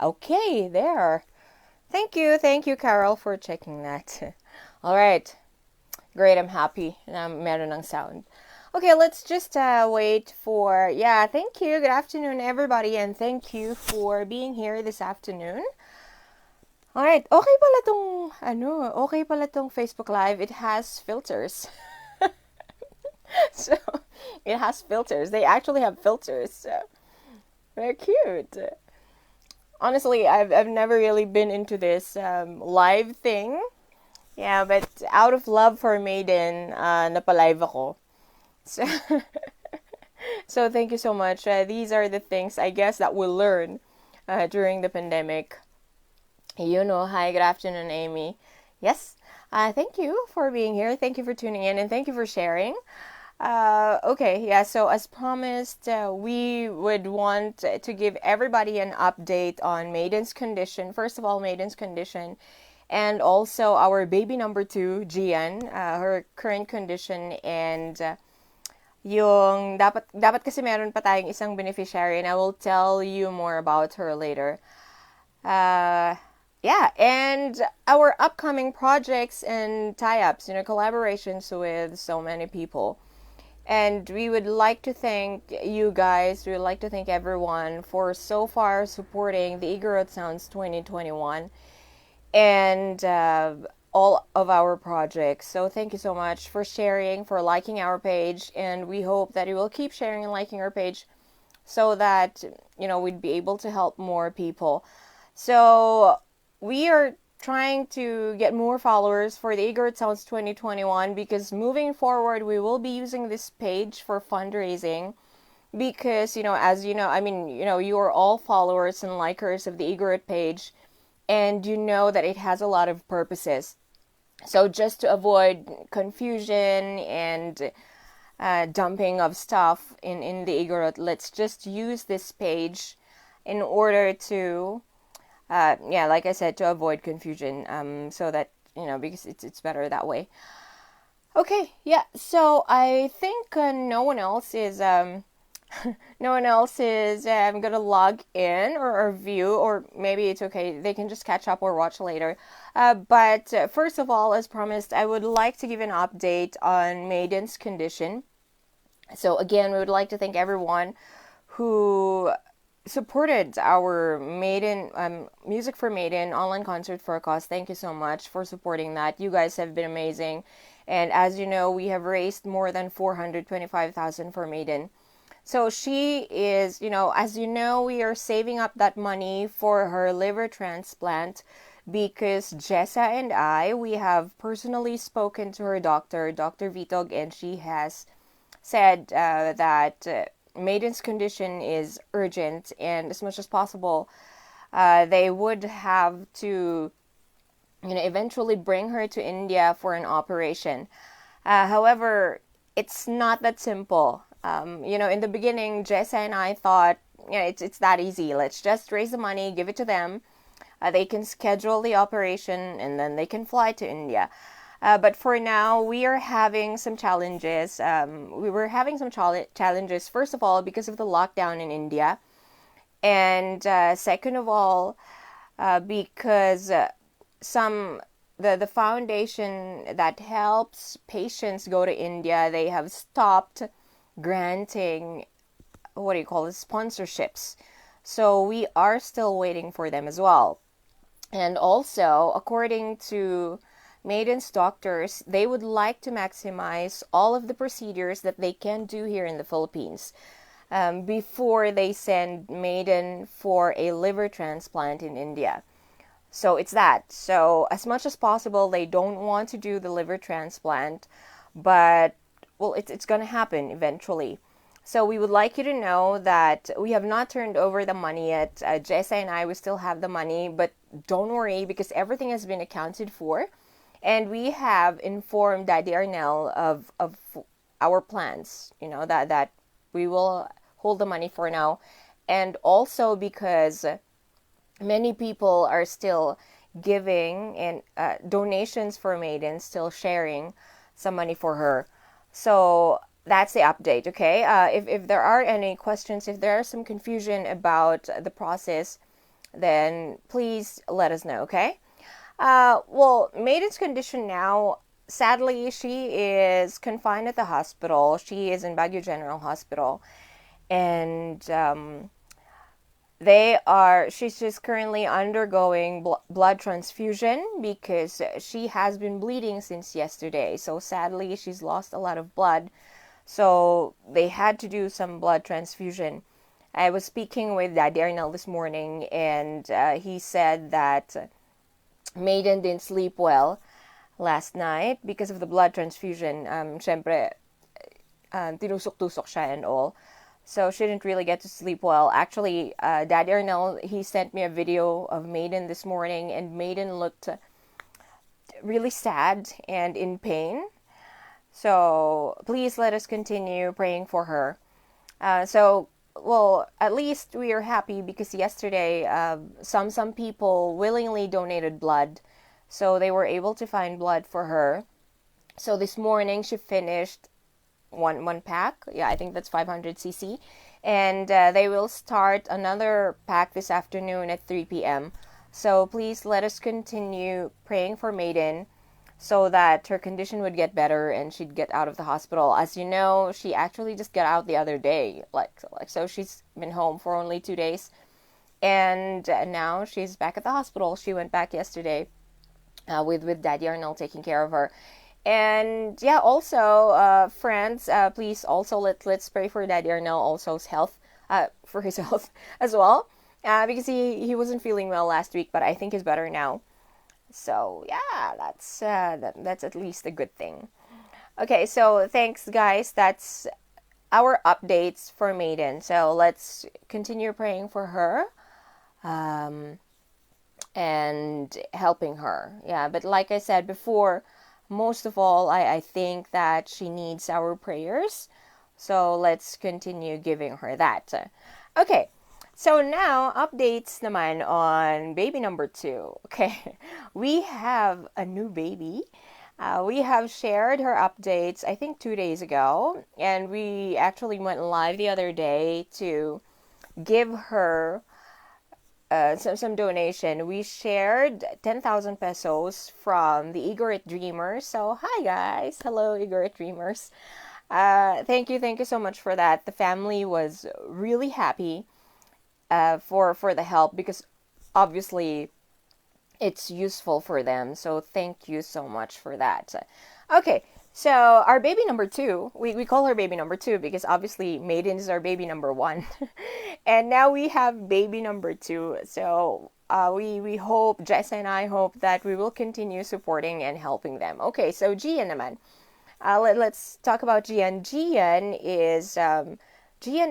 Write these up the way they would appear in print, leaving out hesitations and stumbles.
Okay, there. Thank you, Carol, for checking that. All right, great. I'm happy na meron ng sound. Okay, let's just wait for. Yeah, thank you. Good afternoon, everybody, and thank you for being here this afternoon. All right, okay pala tong Facebook Live. It has filters. So it has filters. They actually have filters. So they're cute. Honestly, I've never really been into this live thing. Yeah, but out of love for Maiden, napalive ako. So, so thank you so much. These are the things I guess that we'll learn during the pandemic. Hi, good afternoon, Amy. Yes, thank you for being here. Thank you for tuning in, and thank you for sharing. Okay, yeah, so as promised, we would want to give everybody an update on Maiden's condition. First of all, Maiden's condition, and also our baby number two, Giane, her current condition, and yung dapat kasi meron pa tayong isang beneficiary, and I will tell you more about her later. Yeah, and our upcoming projects and tie-ups, collaborations with so many people. And we would like to thank you guys, we would like to thank everyone for so far supporting the Igorot Sounds 2021 and all of our projects. So thank you so much for sharing, for liking our page, and we hope that you will keep sharing and liking our page so that, we'd be able to help more people. So we are trying to get more followers for the Igorot Sounds 2021 because moving forward we will be using this page for fundraising because as you know, you are all followers and likers of the Igorot page, and you know that it has a lot of purposes. So just to avoid confusion and dumping of stuff in the Igorot, let's just use this page in order to like I said, to avoid confusion, so that, because it's better that way. Okay, yeah, so I think no one else is gonna log in or view, or maybe it's okay, they can just catch up or watch later. But first of all, as promised, I would like to give an update on Maiden's condition. So again, we would like to thank everyone who supported our Maiden Music for Maiden online concert for a cause. Thank you so much for supporting that. You guys have been amazing, and as you know, we have raised more than 425,000 for Maiden. So she is, as you know, we are saving up that money for her liver transplant because Jessa and we have personally spoken to her doctor, Dr. Vitog, and she has said that Maiden's condition is urgent, and as much as possible, they would have to, eventually bring her to India for an operation. However, it's not that simple. In the beginning, Jessa and I thought, it's that easy. Let's just raise the money, give it to them. They can schedule the operation, and then they can fly to India. But for now, we are having some challenges. We were having some challenges, first of all, because of the lockdown in India. And second of all, because the foundation that helps patients go to India, they have stopped granting, sponsorships. So we are still waiting for them as well. And also, according to Maiden's doctors, they would like to maximize all of the procedures that they can do here in the Philippines before they send Maiden for a liver transplant in India. So it's that. So as much as possible, they don't want to do the liver transplant, but it's going to happen eventually. So we would like you to know that we have not turned over the money yet. Jessa and we still have the money, but don't worry because everything has been accounted for. And we have informed Daddy Arnel of our plans, that we will hold the money for now. And also because many people are still giving and donations for Maiden, still sharing some money for her. So that's the update, okay? If there are any questions, if there is some confusion about the process, then please let us know, okay? Well, Maiden's condition now, sadly, she is confined at the hospital. She is in Baguio General Hospital. And she's just currently undergoing blood transfusion because she has been bleeding since yesterday. So sadly, she's lost a lot of blood. So they had to do some blood transfusion. I was speaking with Daddy Arnel this morning, and he said that Maiden didn't sleep well last night because of the blood transfusion. Syempre, tinusok-tusok siya and all. So she didn't really get to sleep well. Actually, Daddy Arnel, he sent me a video of Maiden this morning, and Maiden looked really sad and in pain. So please let us continue praying for her. Well, at least we are happy because yesterday some people willingly donated blood, so they were able to find blood for her. So this morning she finished one pack. Yeah, I think that's 500 cc, and they will start another pack this afternoon at 3 p.m. So please let us continue praying for Maiden so that her condition would get better and she'd get out of the hospital. As you know, she actually just got out the other day. So she's been home for only 2 days, and now she's back at the hospital. She went back yesterday with Daddy Arnold taking care of her. And yeah, also, friends, please also let's pray for Daddy Arnold also's health, for his health as well, because he wasn't feeling well last week, but I think he's better now. So yeah, that's at least a good thing. Okay, so thanks guys. That's our updates for Maiden. So let's continue praying for her, and helping her. Yeah, but like I said before, most of all, I think that she needs our prayers. So let's continue giving her that. Okay. So now, updates naman on baby number 2. Okay, we have a new baby. We have shared her updates, I think 2 days ago, and we actually went live the other day to give her some donation. We shared 10,000 pesos from the Igorot Dreamers. So, hi guys. Hello, Igorot Dreamers. Thank you so much for that. The family was really happy for the help because obviously it's useful for them. So thank you so much for that. Okay, so our baby number 2, we call her baby number 2 because obviously Maiden is our baby number 1. And now we have baby number 2. So we hope, Jess and I hope that we will continue supporting and helping them. Okay, so Giane naman. Let's talk about Giane. Giane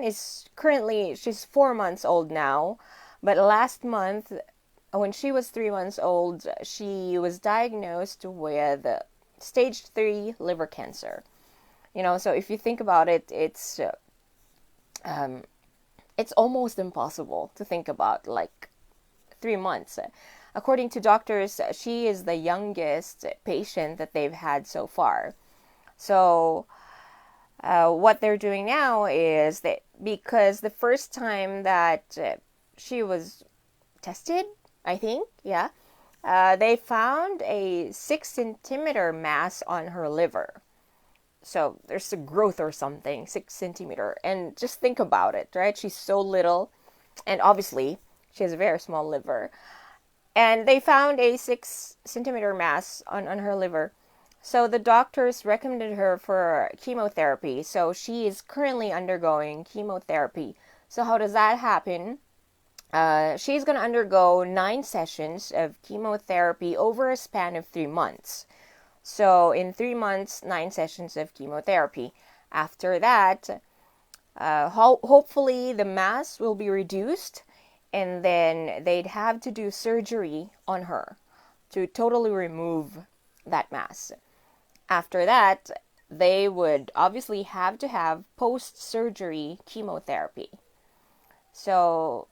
is currently, she's 4 months old now, but last month, when she was 3 months old, she was diagnosed with stage 3 liver cancer. So if you think about it, it's almost impossible to think about, like 3 months. According to doctors, she is the youngest patient that they've had so far. So what they're doing now is that because the first time that she was tested, I think, yeah, they found a 6 centimeter mass on her liver. So there's a growth or something, 6 centimeter. And just think about it, right? She's so little, and obviously she has a very small liver. And they found a 6 centimeter mass on her liver. So the doctors recommended her for chemotherapy. So she is currently undergoing chemotherapy. So how does that happen? She's going to undergo 9 sessions of chemotherapy over a span of 3 months. So in 3 months, 9 sessions of chemotherapy. After that, hopefully the mass will be reduced, and then they'd have to do surgery on her to totally remove that mass. After that, they would obviously have to have post-surgery chemotherapy. So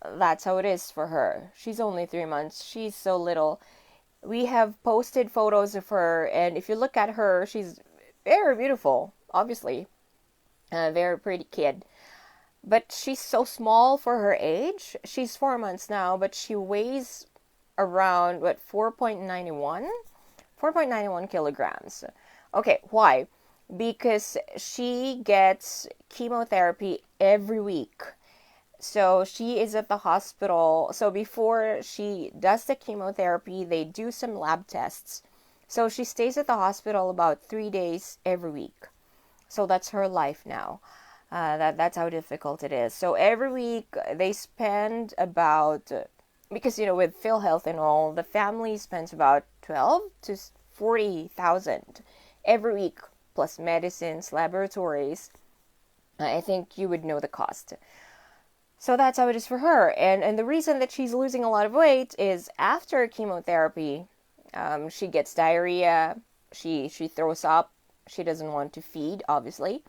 that's how it is for her. She's only 3 months. She's so little. We have posted photos of her, and if you look at her, she's very beautiful, obviously. A very pretty kid. but she's so small for her age. She's 4 months now, but she weighs around what 4.91 kilograms. Okay, why? Because she gets chemotherapy every week. So she is at the hospital. So before she does the chemotherapy, they do some lab tests. So she stays at the hospital about 3 days every week. So that's her life now. That's how difficult it is. So every week they spend about, because with PhilHealth and all, the family spends about 12 to 40,000 every week, plus medicines, laboratories. I think you would know the cost. So that's how it is for her. And the reason that she's losing a lot of weight is after chemotherapy, she gets diarrhea, she throws up, she doesn't want to feed, obviously.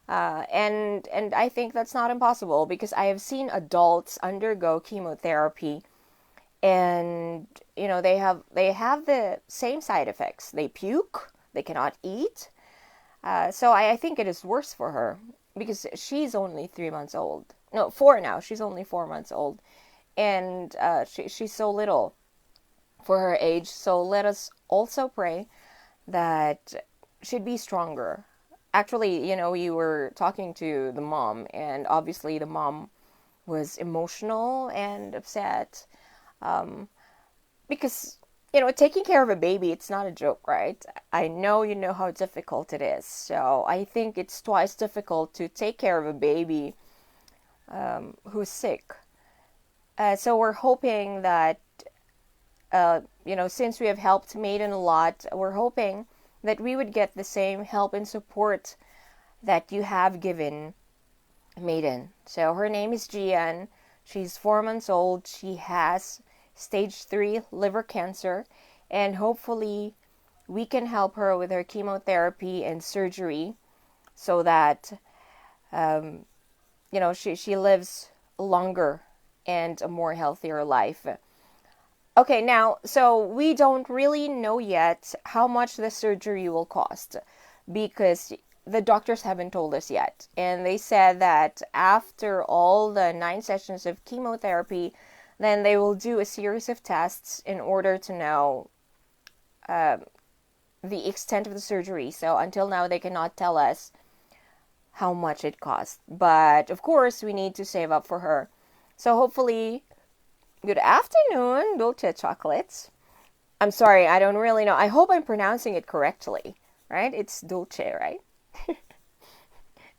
And I think that's not impossible because I have seen adults undergo chemotherapy, and they have the same side effects. They puke, they cannot eat. So I think it is worse for her because she's only 3 months old. No, four now. She's only 4 months old, and she's so little for her age. So let us also pray that she'd be stronger. Actually, you were talking to the mom, and obviously the mom was emotional and upset, because taking care of a baby, it's not a joke, right? I know you know how difficult it is. So I think it's twice difficult to take care of a baby who's sick. So we're hoping that, since we have helped Maiden a lot, we're hoping that we would get the same help and support that you have given Maiden. So her name is Giane. She's 4 months old. She has stage 3 liver cancer, and hopefully we can help her with her chemotherapy and surgery so that she lives longer and a more healthier life. Okay, now, so we don't really know yet how much the surgery will cost because the doctors haven't told us yet. And they said that after all the 9 sessions of chemotherapy, then they will do a series of tests in order to know the extent of the surgery. So until now, they cannot tell us how much it costs. But of course, we need to save up for her. So hopefully, good afternoon, Dulce Chocolates. I'm sorry, I don't really know. I hope I'm pronouncing it correctly, right? It's Dulce, right?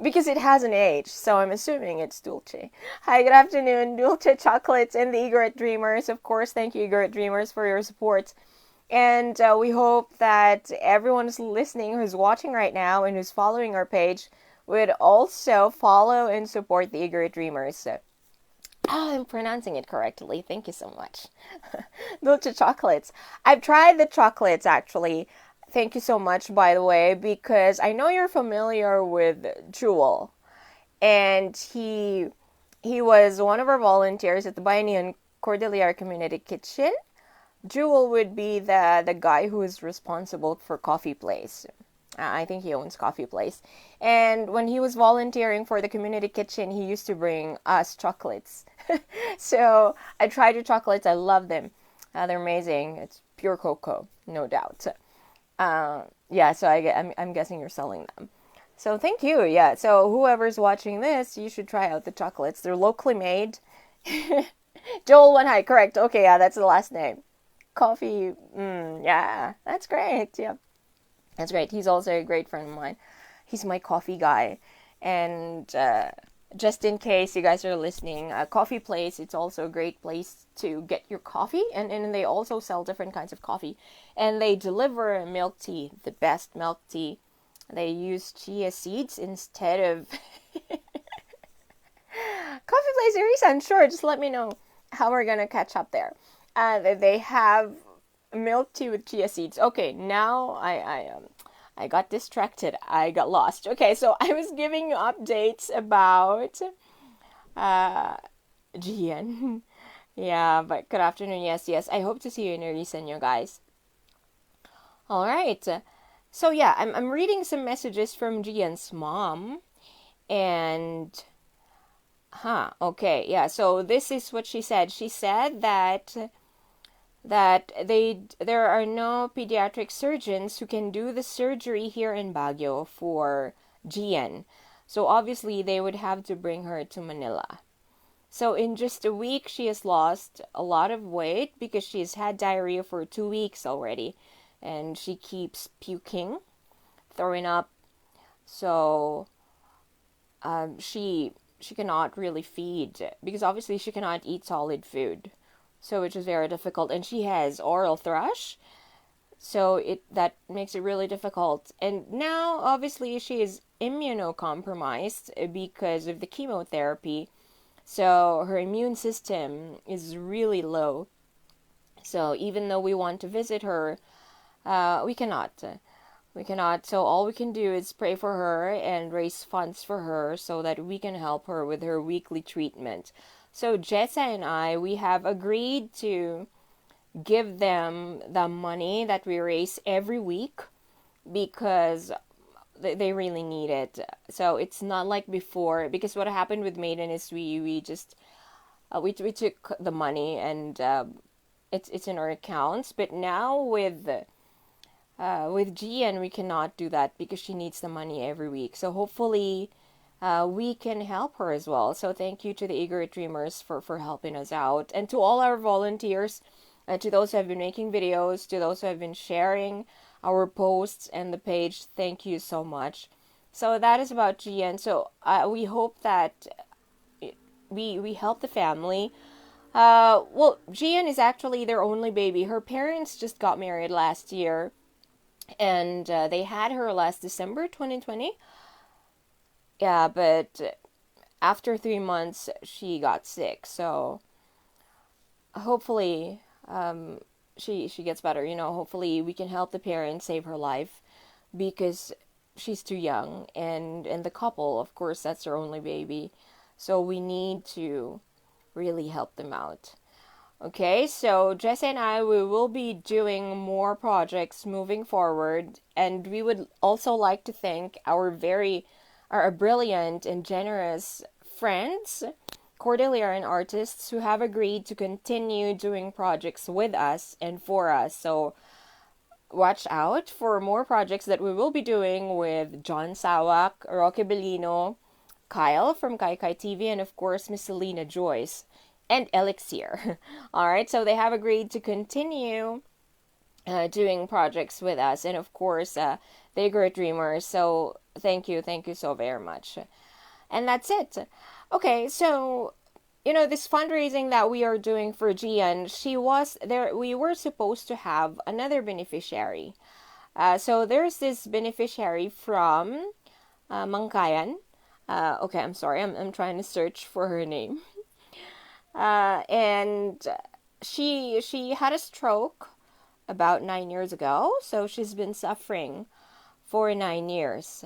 Because it has an H, so I'm assuming it's Dulce. Hi, good afternoon, Dulce Chocolates and the Igorot Dreamers. Of course, thank you, Igorot Dreamers, for your support. And we hope that everyone who's listening, who's watching right now, and who's following our page would also follow and support the Igorot Dreamers. I'm pronouncing it correctly. Thank you so much. Dulce Chocolates. I've tried the chocolates, actually. Thank you so much, by the way, because I know you're familiar with Jewel. And he was one of our volunteers at the Bayanihan Cordillera Community Kitchen. Jewel would be the guy who is responsible for Coffee Place. I think he owns Coffee Place. And when he was volunteering for the community kitchen, he used to bring us chocolates. So I tried your chocolates. I love them. They're amazing. It's pure cocoa, no doubt. So I'm guessing you're selling them. So thank you. Yeah. So whoever's watching this, you should try out the chocolates. They're locally made. Joel One High, correct. Okay, yeah, that's the last name. Coffee. Yeah, that's great. Yeah. That's great. He's also a great friend of mine. He's my coffee guy. And just in case you guys are listening, Coffee Place, it's also a great place to get your coffee. And they also sell different kinds of coffee. And they deliver milk tea, the best milk tea. They use chia seeds instead of... Coffee Place, Irisan, sure, just let me know how we're going to catch up there. They have milk tea with chia seeds. Okay, now I got distracted. I got lost. Okay, so I was giving you updates about Giane. Yeah, but good afternoon. Yes. I hope to see you in Irisan, you guys. All right. So yeah, I'm reading some messages from Giane's mom, and Huh, okay, yeah. So this is what she said. She said that there are no pediatric surgeons who can do the surgery here in Baguio for Giane. So obviously they would have to bring her to Manila. So in just a week she has lost a lot of weight because she's had diarrhea for 2 weeks already, and she keeps puking, throwing up. So she cannot really feed because obviously she cannot eat solid food, so which is very difficult. And she has oral thrush, so it that makes it really difficult. And now obviously she is immunocompromised because of the chemotherapy, so her immune system is really low. So even though we want to visit her, we cannot. We cannot. So all we can do is pray for her and raise funds for her so that we can help her with her weekly treatment. So Jessa and I, we have agreed to give them the money that we raise every week because they really need it. So it's not like before, because what happened with Maiden is we just we took the money and it's in our accounts. But now with Giane, we cannot do that because she needs the money every week. So hopefully, we can help her as well. So thank you to the Igorot Dreamers for helping us out, and to all our volunteers, to those who have been making videos, to those who have been sharing our posts and the page. Thank you so much. So that is about Giane. So we hope that we help the family. Well, Giane is actually their only baby. Her parents just got married last year, and they had her last December 2020. Yeah, but after 3 months, she got sick. So hopefully, she gets better. Hopefully we can help the parents save her life because she's too young, and the couple, of course, that's their only baby. So we need to really help them out. Okay, so Jesse and I, we will be doing more projects moving forward, and we would also like to thank our brilliant and generous friends, Cordillera and artists who have agreed to continue doing projects with us and for us. So watch out for more projects that we will be doing with John Sawak, Roque Bellino, Kyle from Kai Kai TV, and of course Miss Selena Joyce and Elixir. All right, so they have agreed to continue doing projects with us, and of course, the Great Dreamers. So thank you so very much. And that's it. Okay, so this fundraising that we are doing for Giane, she was there. We were supposed to have another beneficiary. So there's this beneficiary from Mangkayan. Okay, I'm sorry. I'm trying to search for her name. And she had a stroke about 9 years ago, so she's been suffering for 9 years.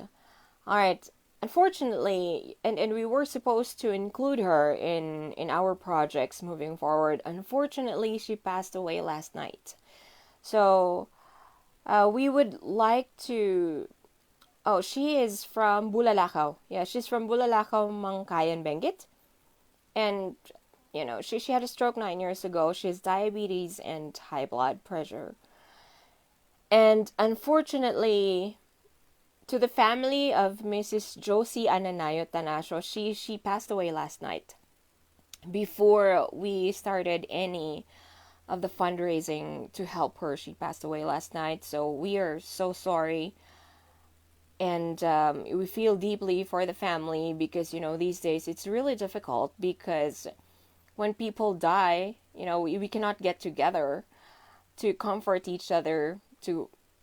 All right. Unfortunately, and we were supposed to include her in our projects moving forward. Unfortunately, she passed away last night. So we would like to. Oh, she is from Bulalakaw. Yeah, she's from Bulalakaw, Mangkayan, Benguet. And she had a stroke 9 years ago. She has diabetes and high blood pressure. And unfortunately, to the family of Mrs. Josie Ananayo Tanasio, she passed away last night before we started any of the fundraising to help her. She passed away last night, so we are so sorry. And we feel deeply for the family because, these days it's really difficult because when people die, we cannot get together to comfort each other,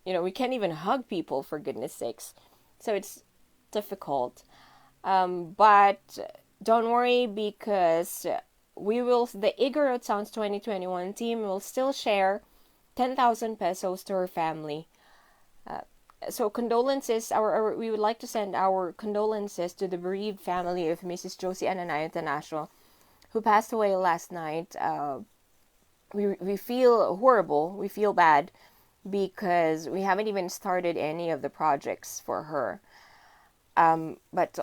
we can't even hug people, for goodness sakes. So it's difficult. But don't worry, because the Igorot Sounds 2021 team will still share 10,000 pesos to her family. So condolences, we would like to send our condolences to the bereaved family of Mrs. Josie Ananayo Tanasio, who passed away last night. We feel horrible. We feel bad because we haven't even started any of the projects for her. But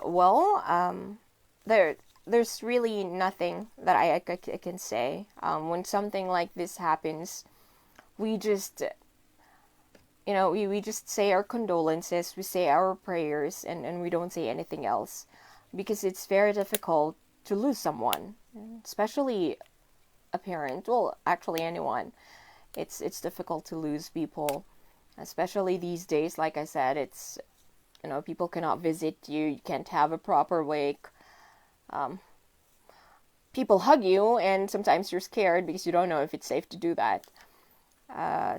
there, there's really nothing that I can say. When something like this happens, we just, we just say our condolences, we say our prayers, and we don't say anything else. Because it's very difficult to lose someone, especially a parent. Well, actually anyone. It's difficult to lose people, especially these days. Like I said, it's, people cannot visit you. You can't have a proper wake. People hug you, and sometimes you're scared because you don't know if it's safe to do that.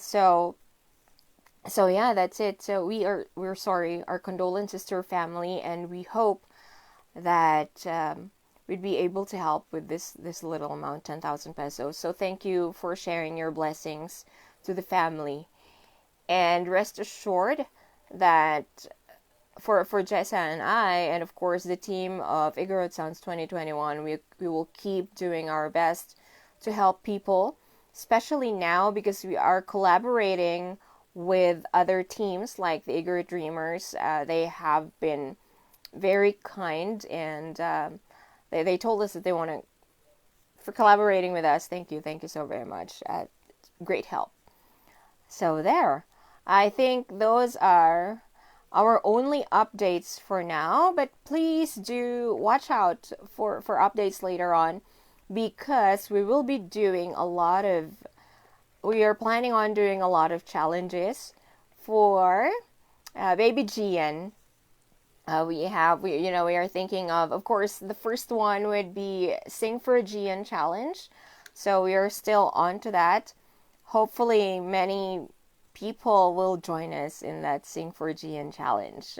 So yeah, that's it. So we're sorry. Our condolences to her family, and we hope that we'd be able to help with this little amount, 10,000 pesos. So thank you for sharing your blessings to the family, and rest assured that for Jessa and I, and of course the team of Igorot Sounds 2021, we will keep doing our best to help people, especially now because we are collaborating with other teams like the Igorot Dreamers. They have been very kind, and they told us that they want to, for collaborating with us. Thank you so very much. Great help. So there, I think those are our only updates for now, but please do watch out for updates later on, because we are planning on doing a lot of challenges for baby Giane. We are thinking of course, the first one would be Sing for Giane challenge. So we are still on to that. Hopefully many people will join us in that Sing for Giane challenge.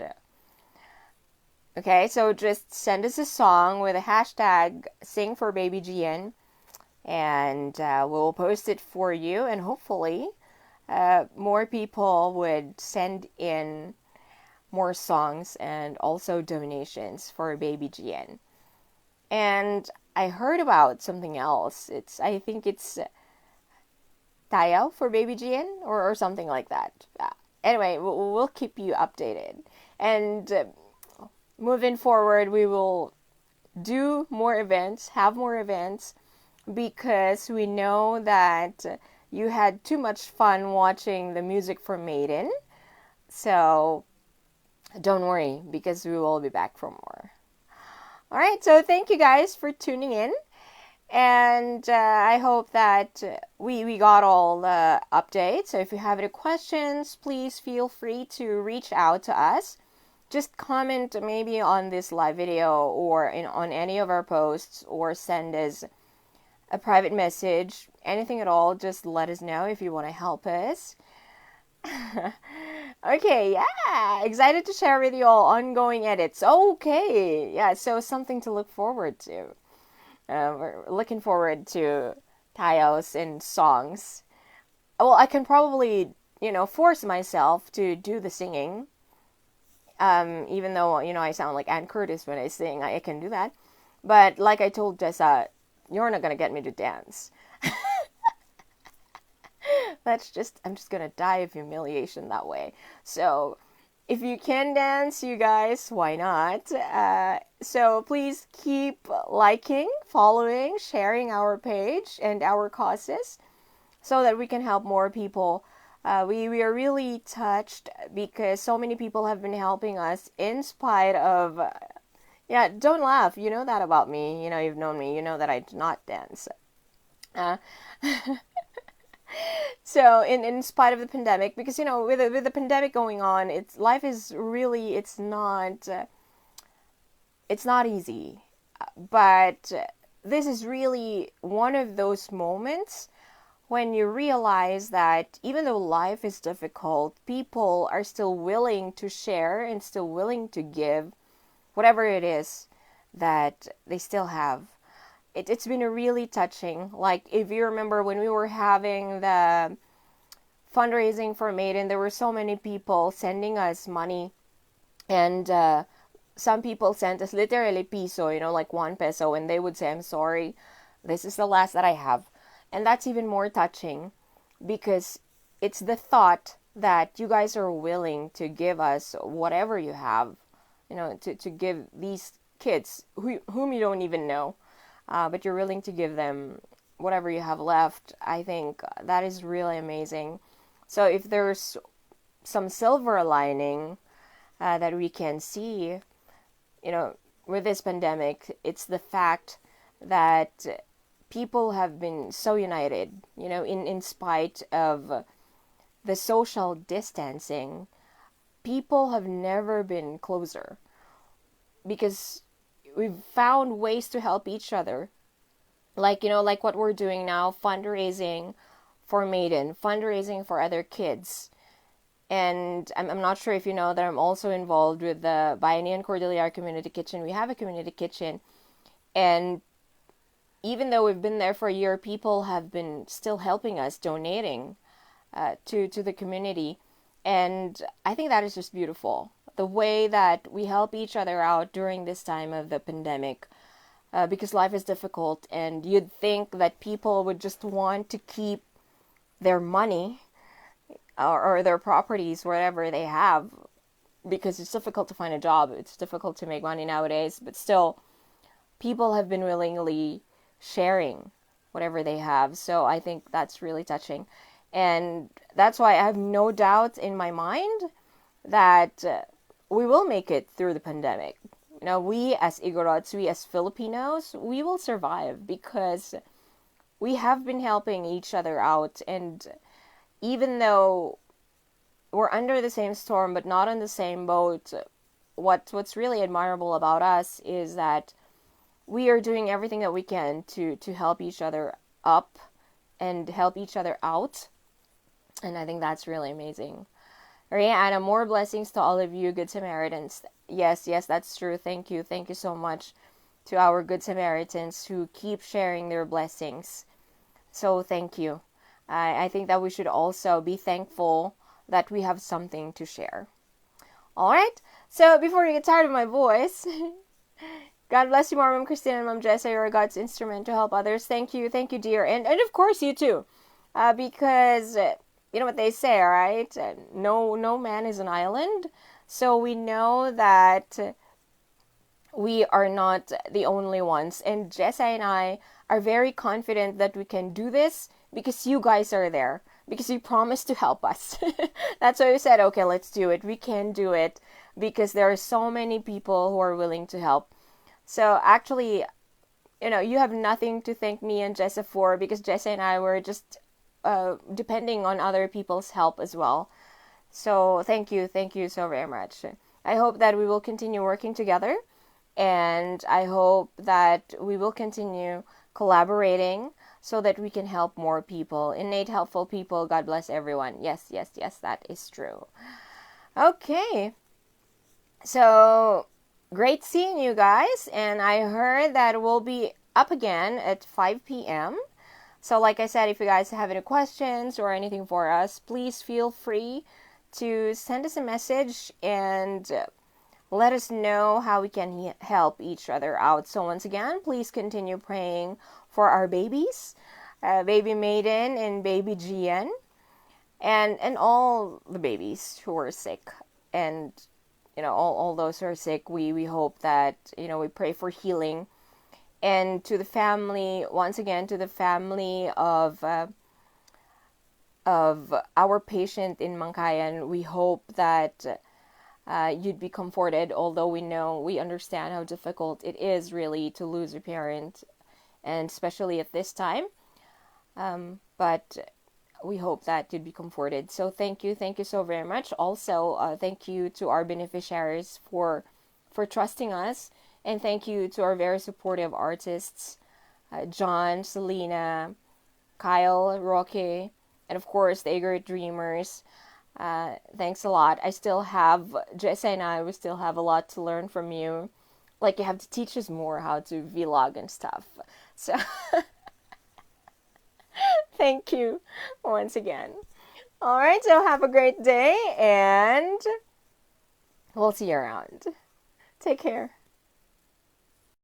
Okay, so just send us a song with a hashtag Sing for Baby Giane, and we'll post it for you, and hopefully more people would send in more songs and also donations for baby Giane. And I heard about something else. I think it's tayaw for baby Giane, or something like that. Anyway, we'll keep you updated. And moving forward, we will do more events, have more events, because we know that you had too much fun watching the music from Maiden. So don't worry, because we will be back for more. All right, so thank you guys for tuning in. And I hope that we got all the updates. So if you have any questions, please feel free to reach out to us. Just comment maybe on this live video or on any of our posts, or send us a private message. Anything at all, just let us know if you want to help us. Okay, yeah, excited to share with you all ongoing edits. Okay, yeah, so something to look forward to. We're looking forward to tayaws and songs. Well, I can probably, force myself to do the singing. Even though, I sound like Ann Curtis when I sing, I can do that. But like I told Jessa, you're not gonna get me to dance. I'm just gonna die of humiliation that way. So if you can dance, you guys, why not? So please keep liking, following, sharing our page and our causes, so that we can help more people. We are really touched because so many people have been helping us in spite of... yeah, don't laugh. You know that about me. You've known me. You know that I do not dance. So in spite of the pandemic, because with the pandemic going on, life is really, it's not easy. But this is really one of those moments when you realize that even though life is difficult, people are still willing to share and still willing to give whatever it is that they still have. It's been really touching. Like, if you remember when we were having the fundraising for Maiden, there were so many people sending us money, and some people sent us literally piso, like 1 peso, and they would say, "I'm sorry, this is the last that I have." And that's even more touching, because it's the thought that you guys are willing to give us whatever you have, to give these kids whom you don't even know, but you're willing to give them whatever you have left. I think that is really amazing. So if there's some silver lining that we can see, with this pandemic, it's the fact that people have been so united, in spite of the social distancing. People have never been closer because we've found ways to help each other. Like what we're doing now, fundraising for Maiden, fundraising for other kids. And I'm not sure if you know that I'm also involved with the Giane and Cordillera Community Kitchen. We have a community kitchen. And even though we've been there for a year, people have been still helping us, donating to the community. And I think that is just beautiful. The way that we help each other out during this time of the pandemic. Because life is difficult. And you'd think that people would just want to keep their money or their properties, whatever they have, because it's difficult to find a job. It's difficult to make money nowadays. But still, people have been willingly sharing whatever they have. So I think that's really touching. And that's why I have no doubt in my mind that we will make it through the pandemic. We as Igorots, we as Filipinos, we will survive because we have been helping each other out. And even though we're under the same storm but not on the same boat, what's really admirable about us is that we are doing everything that we can to help each other up and help each other out. And I think that's really amazing. Rihanna, more blessings to all of you, Good Samaritans. Yes, that's true. Thank you so much to our Good Samaritans who keep sharing their blessings. So thank you. I think that we should also be thankful that we have something to share. All right. So before you get tired of my voice, God bless you, Mom Christina and Mom Jessa. You're God's instrument to help others. Thank you, dear, and of course you too, because you know what they say, all right? No man is an island. So we know that we are not the only ones, and Jessa and I are very confident that we can do this because you guys are there, because you promised to help us. That's why we said, okay, let's do it. We can do it because there are so many people who are willing to help. So actually, you have nothing to thank me and Jessa for, because Jessa and I were just depending on other people's help as well. So thank you so very much. I hope that we will continue working together, and I hope that we will continue collaborating so that we can help more people. Innate helpful people. God bless everyone. Yes, that is true. Okay. So great seeing you guys, and I heard that we'll be up again at 5 p.m. So like I said, if you guys have any questions or anything for us, please feel free to send us a message and let us know how we can help each other out. So once again, please continue praying for our babies, baby Maiden and baby Giane, and all the babies who are sick, and all those who are sick. We hope that we pray for healing, and to the family, once again, to the family of our patient in Mangkayan, we hope that you'd be comforted, although we understand how difficult it is really to lose a parent, and especially at this time. But we hope that you'd be comforted. So thank you so very much. Also, thank you to our beneficiaries for trusting us, and thank you to our very supportive artists, John, Selena, Kyle, Rocky, and of course the Igorot Dreamers. Thanks a lot. Jessa and I, we still have a lot to learn from you. Like, you have to teach us more how to vlog and stuff. So thank you once again. All right, so have a great day, and we'll see you around. Take care.